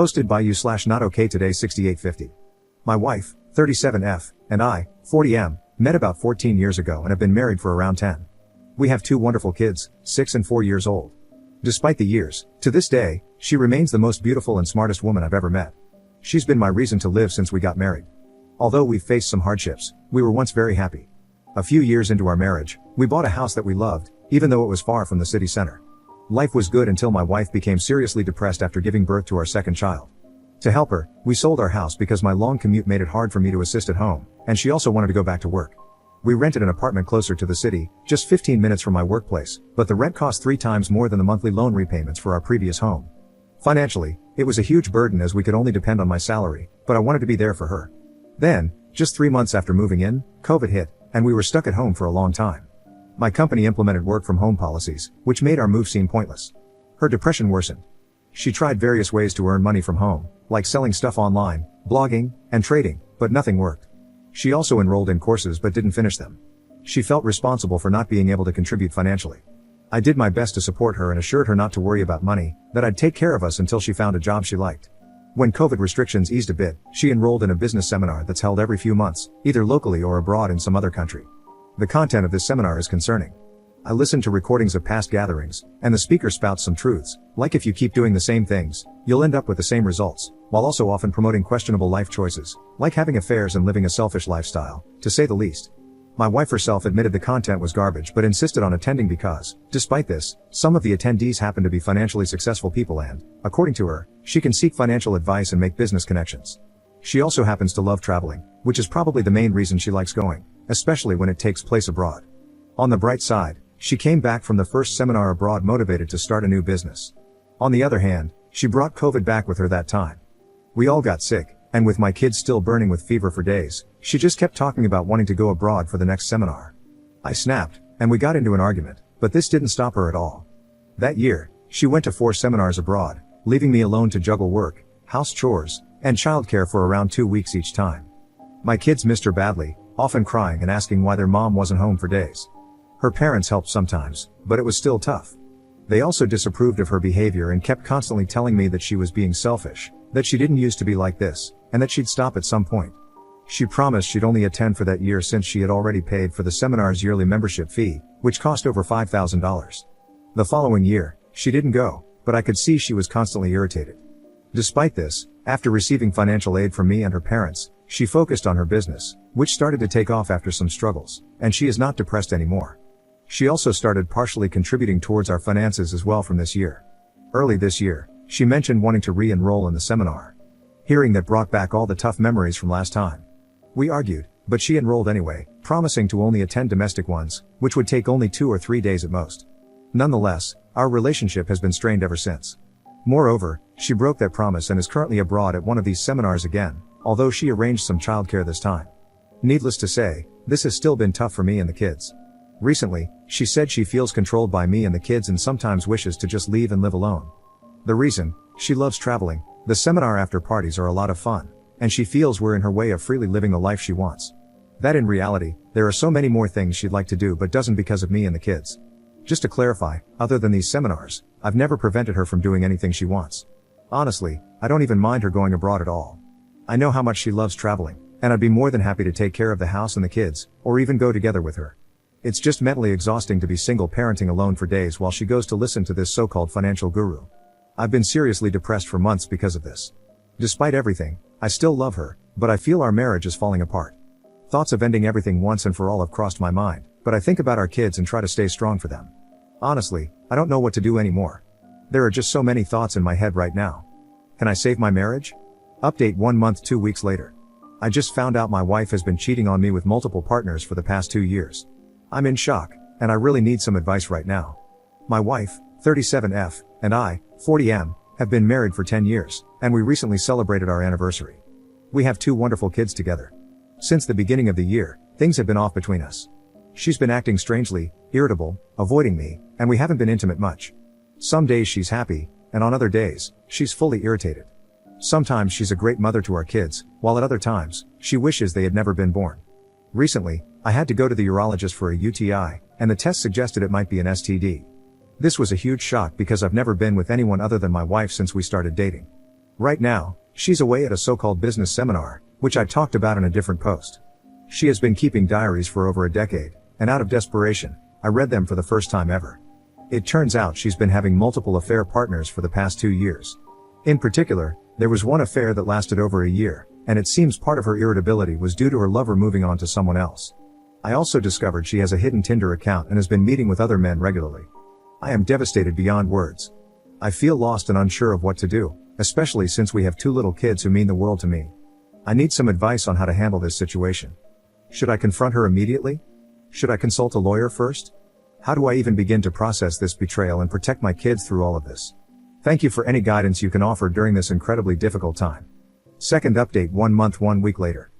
Hosted by you/not okay today 6850. My wife, 37F, and I, 40M, met about 14 years ago and have been married for around 10. We have two wonderful kids, 6 and 4 years old. Despite the years, to this day, she remains the most beautiful and smartest woman I've ever met. She's been my reason to live since we got married. Although we've faced some hardships, we were once very happy. A few years into our marriage, we bought a house that we loved, even though it was far from the city center. Life was good until my wife became seriously depressed after giving birth to our second child. To help her, we sold our house because my long commute made it hard for me to assist at home, and she also wanted to go back to work. We rented an apartment closer to the city, just 15 minutes from my workplace, but the rent cost 3 times more than the monthly loan repayments for our previous home. Financially, it was a huge burden as we could only depend on my salary, but I wanted to be there for her. Then, just 3 months after moving in, COVID hit, and we were stuck at home for a long time. My company implemented work from home policies, which made our move seem pointless. Her depression worsened. She tried various ways to earn money from home, like selling stuff online, blogging, and trading, but nothing worked. She also enrolled in courses but didn't finish them. She felt responsible for not being able to contribute financially. I did my best to support her and assured her not to worry about money, that I'd take care of us until she found a job she liked. When COVID restrictions eased a bit, she enrolled in a business seminar that's held every few months, either locally or abroad in some other country. The content of this seminar is concerning. I listened to recordings of past gatherings, and the speaker spouts some truths, like if you keep doing the same things, you'll end up with the same results, while also often promoting questionable life choices, like having affairs and living a selfish lifestyle, to say the least. My wife herself admitted the content was garbage but insisted on attending because, despite this, some of the attendees happen to be financially successful people and, according to her, she can seek financial advice and make business connections. She also happens to love traveling, which is probably the main reason she likes going, especially when it takes place abroad. On the bright side, she came back from the first seminar abroad motivated to start a new business. On the other hand, she brought COVID back with her that time. We all got sick, and with my kids still burning with fever for days, she just kept talking about wanting to go abroad for the next seminar. I snapped, and we got into an argument, but this didn't stop her at all. That year, she went to 4 seminars abroad, leaving me alone to juggle work, house chores, and childcare for around 2 weeks each time. My kids missed her badly, often crying and asking why their mom wasn't home for days. Her parents helped sometimes, but it was still tough. They also disapproved of her behavior and kept constantly telling me that she was being selfish, that she didn't used to be like this, and that she'd stop at some point. She promised she'd only attend for that year since she had already paid for the seminar's yearly membership fee, which cost over $5,000. The following year, she didn't go, but I could see she was constantly irritated. Despite this, after receiving financial aid from me and her parents, she focused on her business, which started to take off after some struggles, and she is not depressed anymore. She also started partially contributing towards our finances as well from this year. Early this year, she mentioned wanting to re-enroll in the seminar. Hearing that brought back all the tough memories from last time. We argued, but she enrolled anyway, promising to only attend domestic ones, which would take only 2 or 3 days at most. Nonetheless, our relationship has been strained ever since. Moreover, she broke that promise and is currently abroad at one of these seminars again, although she arranged some childcare this time. Needless to say, this has still been tough for me and the kids. Recently, she said she feels controlled by me and the kids and sometimes wishes to just leave and live alone. The reason? She loves traveling, the seminar after parties are a lot of fun, and she feels we're in her way of freely living the life she wants. That in reality, there are so many more things she'd like to do but doesn't because of me and the kids. Just to clarify, other than these seminars, I've never prevented her from doing anything she wants. Honestly, I don't even mind her going abroad at all. I know how much she loves traveling, and I'd be more than happy to take care of the house and the kids, or even go together with her. It's just mentally exhausting to be single parenting alone for days while she goes to listen to this so-called financial guru. I've been seriously depressed for months because of this. Despite everything, I still love her, but I feel our marriage is falling apart. Thoughts of ending everything once and for all have crossed my mind, but I think about our kids and try to stay strong for them. Honestly, I don't know what to do anymore. There are just so many thoughts in my head right now. Can I save my marriage? Update 1 month 2 weeks later. I just found out my wife has been cheating on me with multiple partners for the past 2 years. I'm in shock, and I really need some advice right now. My wife, 37F, and I, 40M, have been married for 10 years, and we recently celebrated our anniversary. We have 2 wonderful kids together. Since the beginning of the year, things have been off between us. She's been acting strangely, irritable, avoiding me, and we haven't been intimate much. Some days she's happy, and on other days, she's fully irritated. Sometimes she's a great mother to our kids, while at other times, she wishes they had never been born. Recently, I had to go to the urologist for a UTI, and the test suggested it might be an STD. This was a huge shock because I've never been with anyone other than my wife since we started dating. Right now, she's away at a so-called business seminar, which I talked about in a different post. She has been keeping diaries for over a decade, and out of desperation, I read them for the first time ever. It turns out she's been having multiple affair partners for the past 2 years. In particular, there was one affair that lasted over a year, and it seems part of her irritability was due to her lover moving on to someone else. I also discovered she has a hidden Tinder account and has been meeting with other men regularly. I am devastated beyond words. I feel lost and unsure of what to do, especially since we have 2 little kids who mean the world to me. I need some advice on how to handle this situation. Should I confront her immediately? Should I consult a lawyer first? How do I even begin to process this betrayal and protect my kids through all of this? Thank you for any guidance you can offer during this incredibly difficult time. Second update 1 month 1 week later.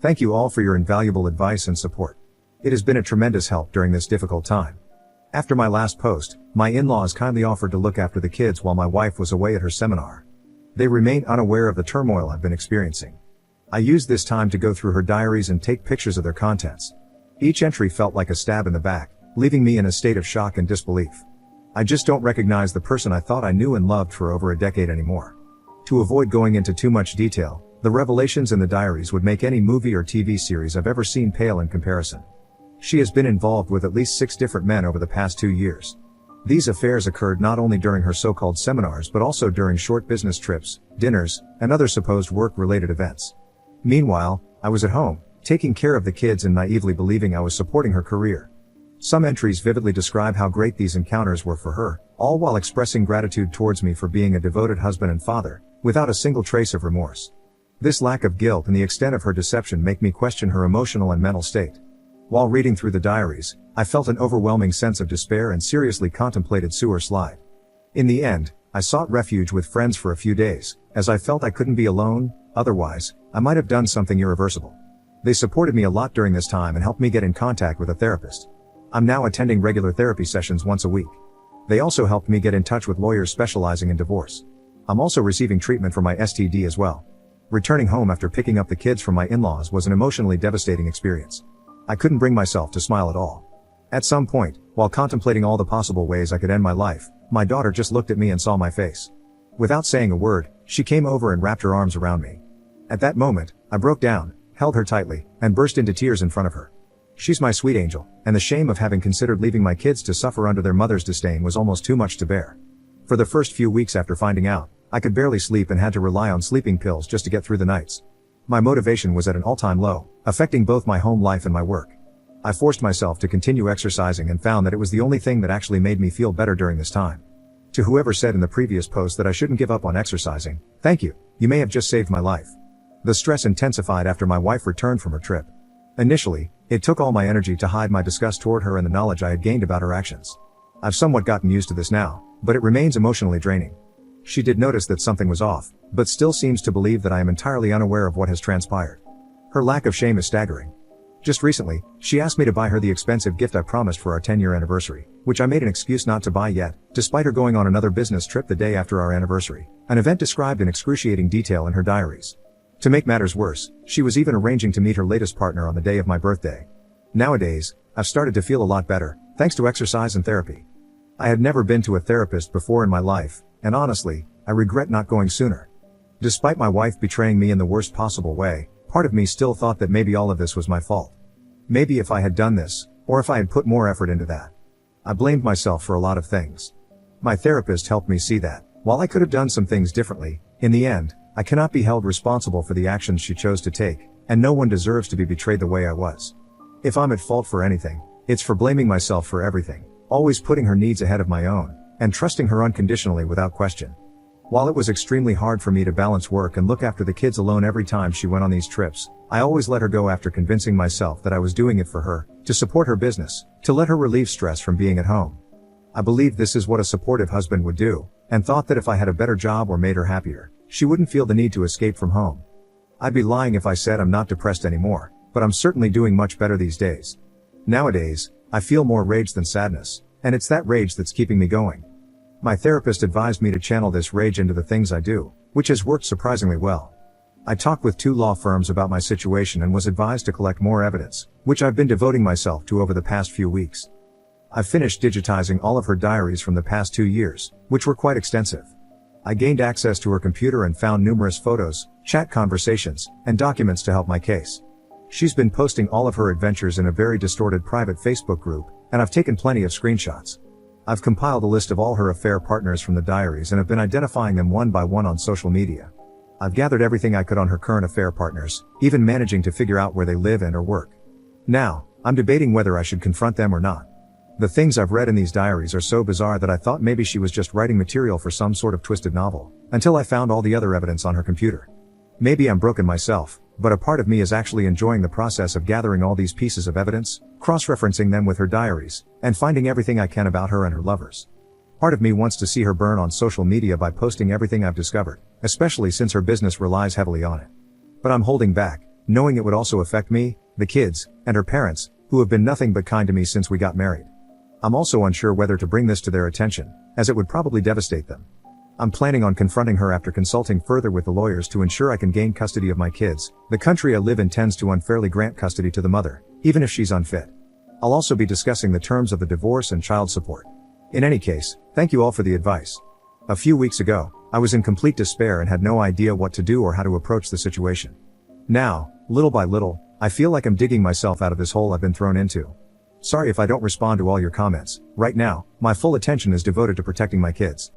Thank you all for your invaluable advice and support. It has been a tremendous help during this difficult time. After my last post, my in-laws kindly offered to look after the kids while my wife was away at her seminar. They remain unaware of the turmoil I've been experiencing. I used this time to go through her diaries and take pictures of their contents. Each entry felt like a stab in the back, leaving me in a state of shock and disbelief. I just don't recognize the person I thought I knew and loved for over a decade anymore. To avoid going into too much detail, the revelations in the diaries would make any movie or TV series I've ever seen pale in comparison. She has been involved with at least 6 different men over the past 2 years. These affairs occurred not only during her so-called seminars but also during short business trips, dinners, and other supposed work-related events. Meanwhile, I was at home, taking care of the kids and naively believing I was supporting her career. Some entries vividly describe how great these encounters were for her, all while expressing gratitude towards me for being a devoted husband and father, without a single trace of remorse. This lack of guilt and the extent of her deception make me question her emotional and mental state. While reading through the diaries, I felt an overwhelming sense of despair and seriously contemplated sewer slide. In the end, I sought refuge with friends for a few days, as I felt I couldn't be alone, otherwise, I might have done something irreversible. They supported me a lot during this time and helped me get in contact with a therapist. I'm now attending regular therapy sessions once a week. They also helped me get in touch with lawyers specializing in divorce. I'm also receiving treatment for my STD as well. Returning home after picking up the kids from my in-laws was an emotionally devastating experience. I couldn't bring myself to smile at all. At some point, while contemplating all the possible ways I could end my life, my daughter just looked at me and saw my face. Without saying a word, she came over and wrapped her arms around me. At that moment, I broke down, held her tightly, and burst into tears in front of her. She's my sweet angel, and the shame of having considered leaving my kids to suffer under their mother's disdain was almost too much to bear. For the first few weeks after finding out, I could barely sleep and had to rely on sleeping pills just to get through the nights. My motivation was at an all-time low, affecting both my home life and my work. I forced myself to continue exercising and found that it was the only thing that actually made me feel better during this time. To whoever said in the previous post that I shouldn't give up on exercising, thank you, you may have just saved my life. The stress intensified after my wife returned from her trip. Initially, it took all my energy to hide my disgust toward her and the knowledge I had gained about her actions. I've somewhat gotten used to this now, but it remains emotionally draining. She did notice that something was off, but still seems to believe that I am entirely unaware of what has transpired. Her lack of shame is staggering. Just recently, she asked me to buy her the expensive gift I promised for our 10-year anniversary, which I made an excuse not to buy yet, despite her going on another business trip the day after our anniversary, an event described in excruciating detail in her diaries. To make matters worse, she was even arranging to meet her latest partner on the day of my birthday. Nowadays, I've started to feel a lot better, thanks to exercise and therapy. I had never been to a therapist before in my life, and honestly, I regret not going sooner. Despite my wife betraying me in the worst possible way, part of me still thought that maybe all of this was my fault. Maybe if I had done this, or if I had put more effort into that. I blamed myself for a lot of things. My therapist helped me see that, while I could have done some things differently, in the end, I cannot be held responsible for the actions she chose to take, and no one deserves to be betrayed the way I was. If I'm at fault for anything, it's for blaming myself for everything, always putting her needs ahead of my own, and trusting her unconditionally without question. While it was extremely hard for me to balance work and look after the kids alone every time she went on these trips, I always let her go after convincing myself that I was doing it for her, to support her business, to let her relieve stress from being at home. I believed this is what a supportive husband would do, and thought that if I had a better job or made her happier, she wouldn't feel the need to escape from home. I'd be lying if I said I'm not depressed anymore, but I'm certainly doing much better these days. Nowadays, I feel more rage than sadness, and it's that rage that's keeping me going. My therapist advised me to channel this rage into the things I do, which has worked surprisingly well. I talked with 2 law firms about my situation and was advised to collect more evidence, which I've been devoting myself to over the past few weeks. I've finished digitizing all of her diaries from the past 2 years, which were quite extensive. I gained access to her computer and found numerous photos, chat conversations, and documents to help my case. She's been posting all of her adventures in a very distorted private Facebook group, and I've taken plenty of screenshots. I've compiled a list of all her affair partners from the diaries and have been identifying them one by one on social media. I've gathered everything I could on her current affair partners, even managing to figure out where they live and or work. Now, I'm debating whether I should confront them or not. The things I've read in these diaries are so bizarre that I thought maybe she was just writing material for some sort of twisted novel, until I found all the other evidence on her computer. Maybe I'm broken myself, but a part of me is actually enjoying the process of gathering all these pieces of evidence, cross-referencing them with her diaries, and finding everything I can about her and her lovers. Part of me wants to see her burn on social media by posting everything I've discovered, especially since her business relies heavily on it. But I'm holding back, knowing it would also affect me, the kids, and her parents, who have been nothing but kind to me since we got married. I'm also unsure whether to bring this to their attention, as it would probably devastate them. I'm planning on confronting her after consulting further with the lawyers to ensure I can gain custody of my kids. The country I live in tends to unfairly grant custody to the mother, even if she's unfit. I'll also be discussing the terms of the divorce and child support. In any case, thank you all for the advice. A few weeks ago, I was in complete despair and had no idea what to do or how to approach the situation. Now, little by little, I feel like I'm digging myself out of this hole I've been thrown into. Sorry if I don't respond to all your comments. Right now, my full attention is devoted to protecting my kids.